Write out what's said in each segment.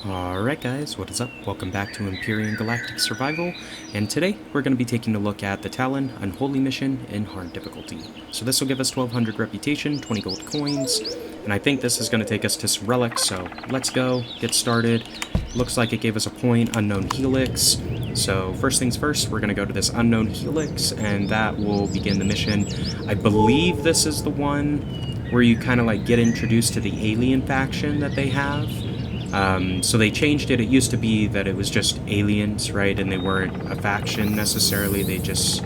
Alright guys, what is up? Welcome back to Empyrion Galactic Survival, and today we're going to be taking a look at the Talon Unholy mission in hard difficulty. So this will give us 1200 reputation, 20 gold coins, and I think this is going to take us to some relics, so let's go, get started. Looks like it gave us a point, unknown helix. So first things first, we're going to go to this unknown helix, and that will begin the mission. I believe this is the one where you kind of like get introduced to the alien faction that they have. So they changed it. It used to be that it was just aliens, right? And they weren't a faction necessarily. They just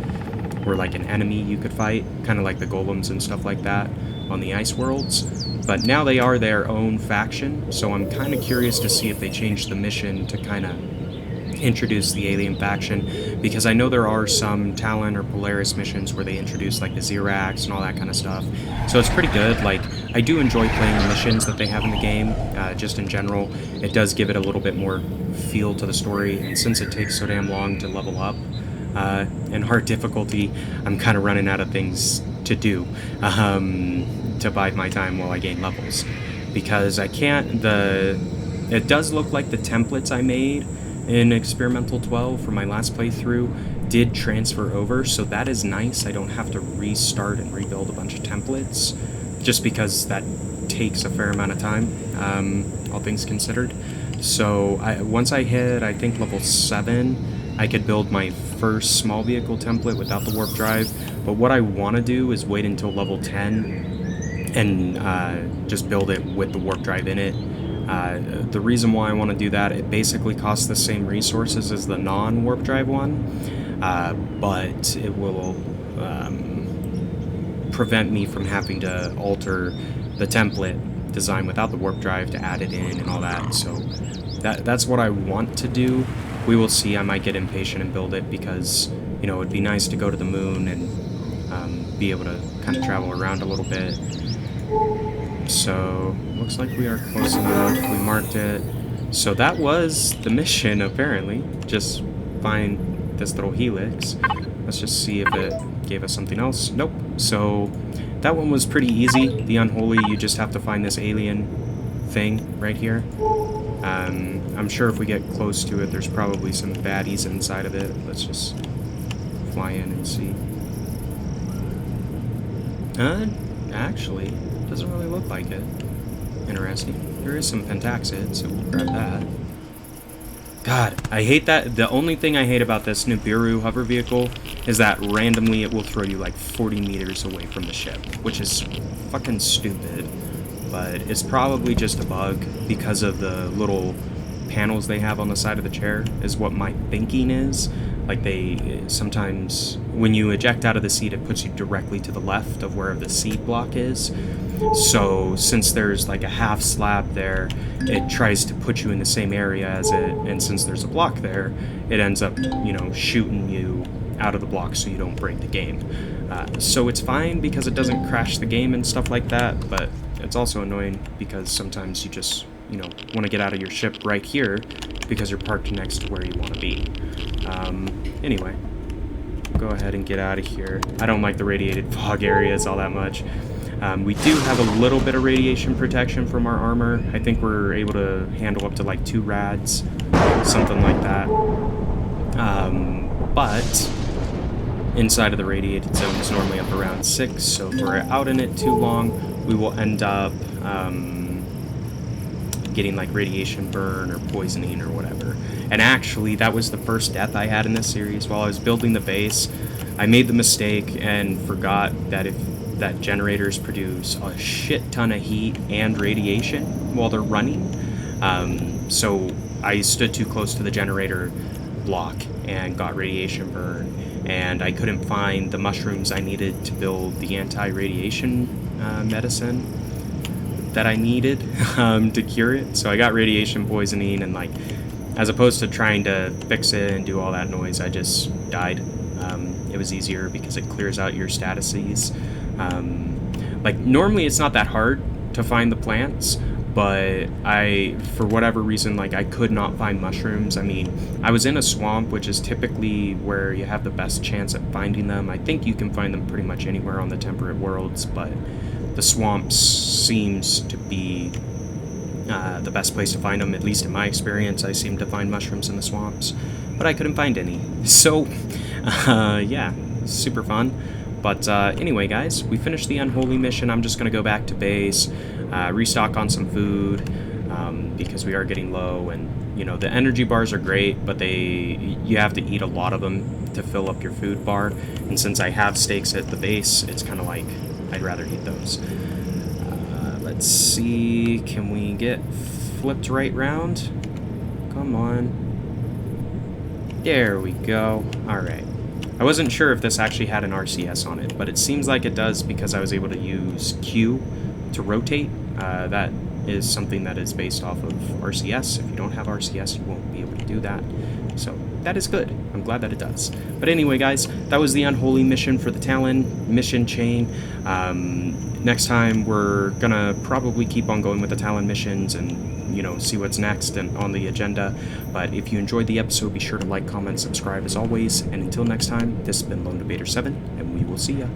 were like an enemy you could fight, kind of like the golems and stuff like that on the ice worlds. But now they are their own faction, so I'm kind of curious to see if they changed the mission to kind of introduce the alien faction, because I know there are some Talon or Polaris missions where they introduce like the Xerax and all that kind of stuff, so it's pretty good. Like, I do enjoy playing the missions that they have in the game, just in general. It does give it a little bit more feel to the story, and since it takes so damn long to level up in hard difficulty, I'm kind of running out of things to do to bide my time while I gain levels, because I can't. It does look like the templates I made in Experimental 12 for my last playthrough did transfer over, so that is nice. I don't have to restart and rebuild a bunch of templates, just because that takes a fair amount of time, all things considered. So once I hit, I think, level 7, I could build my first small vehicle template without the warp drive, but what I want to do is wait until level 10 and just build it with the warp drive in it. The reason why I want to do that, it basically costs the same resources as the non-warp drive one, but it will prevent me from having to alter the template design without the warp drive to add it in and all that. So that's what I want to do. We will see. I might get impatient and build it, because, you know, it'd be nice to go to the moon and be able to kind of travel around a little bit. So, looks like we are close enough. We marked it. So that was the mission, apparently. Just find this little helix. Let's just see if it gave us something else. Nope. So, that one was pretty easy. The Unholy, you just have to find this alien thing right here. I'm sure if we get close to it, there's probably some baddies inside of it. Let's just fly in and see. Actually, doesn't really look like it. Interesting. There is some pentaxid, so we'll grab that. God, I hate that. The only thing I hate about this Nibiru hover vehicle is that randomly it will throw you like 40 meters away from the ship, which is fucking stupid. But it's probably just a bug because of the little panels they have on the side of the chair, is what my thinking is. Like, they sometimes, when you eject out of the seat, it puts you directly to the left of where the seat block is. So since there's like a half slab there, it tries to put you in the same area as it, and since there's a block there, it ends up, you know, shooting you out of the block so you don't break the game. So it's fine because it doesn't crash the game and stuff like that, but it's also annoying because sometimes you just, you know, want to get out of your ship right here because you're parked next to where you want to be. Anyway, go ahead and get out of here. I don't like the radiated fog areas all that much. We do have a little bit of radiation protection from our armor. I think we're able to handle up to like 2 rads, something like that. But inside of the radiated zone is normally up around 6, so if we're out in it too long, we will end up getting like radiation burn or poisoning or whatever. And actually, that was the first death I had in this series. While I was building the base, I made the mistake and forgot that generators produce a shit ton of heat and radiation while they're running. So I stood too close to the generator block and got radiation burn, and I couldn't find the mushrooms I needed to build the anti-radiation medicine that I needed to cure it. So I got radiation poisoning, and like, as opposed to trying to fix it and do all that noise, I just died. It was easier because it clears out your statuses. Like, normally it's not that hard to find the plants, but for whatever reason, like, I could not find mushrooms. I mean, I was in a swamp, which is typically where you have the best chance at finding them. I think you can find them pretty much anywhere on the temperate worlds, but the swamps seems to be the best place to find them, at least in my experience. I seem to find mushrooms in the swamps, but I couldn't find any. So, yeah, super fun. But anyway, guys, we finished the Unholy mission. I'm just going to go back to base, restock on some food, because we are getting low. And, you know, the energy bars are great, but you have to eat a lot of them to fill up your food bar. And since I have steaks at the base, it's kind of like I'd rather eat those. Let's see, can we get flipped right round? Come on. There we go. Alright. I wasn't sure if this actually had an RCS on it, but it seems like it does because I was able to use Q to rotate. That is something that is based off of RCS. If you don't have RCS, you won't be able to do that. So that is good. I'm glad that it does. But anyway, guys, that was the Unholy mission for the Talon mission chain. Next time, we're gonna probably keep on going with the Talon missions and, you know, see what's next and on the agenda. But if you enjoyed the episode, be sure to like, comment, subscribe as always. And until next time, this has been LD7, and we will see ya.